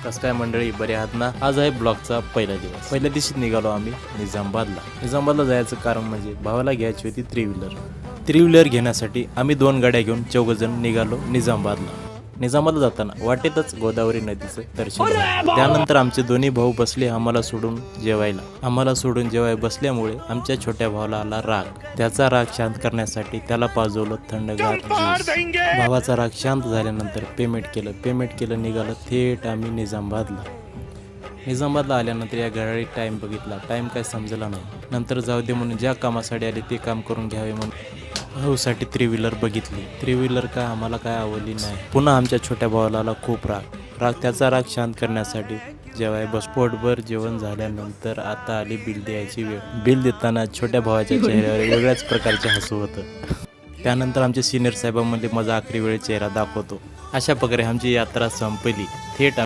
कसं काय मंडळी, बरे आहात ना? आज आहे ब्लॉगचा पहिला दिवस. पहिल्या दिवशी निघालो आम्ही निजामाबादला जायचं कारण म्हणजे भावाला घ्यायची होती थ्री व्हीलर घेण्यासाठी आम्ही 2 गाड्या घेऊन 4 जण निघालो निजामाबादला जाताना वाटेतच गोदावरी नदीचं दर्शन झालं. त्यानंतर आमचे दोन्ही भाऊ बसले आम्हाला सोडून जेवायला बसल्यामुळे आमच्या छोट्या भावाला आला राग. त्याचा राग शांत करण्यासाठी त्याला पाजवलं थंडगार ज्यूस. भावाचा राग शांत झाल्यानंतर पेमेंट केलं निघालं थेट आम्ही निजामाबादला आल्यानंतर या गाडी टाइम बघितला. टाइम काय समजला नाही. नंतर जाऊ दे म्हणून ज्या कामासाठी आले ते काम करून घ्यावे म्हणून भाऊसाठी थ्री व्हीलर बघितली. थ्री व्हीलर काय आम्हाला काय आवडली नाही. पुन्हा आमच्या छोट्या भावाला आला खूप राग. त्याचा राग शांत करण्यासाठी पोटभर जेवण झाल्यानंतर आता आली बिल द्यायची वेळ. बिल देताना छोट्या भावाच्या चेहऱ्यावर वेगळ्याच प्रकारचे हसू होतं. त्यानंतर आमच्या सिनियर साहेबांमध्ये माझा आखरी वेळ चेहरा दाखवतो. अशा प्रकारे आमची यात्रा संपली. थेट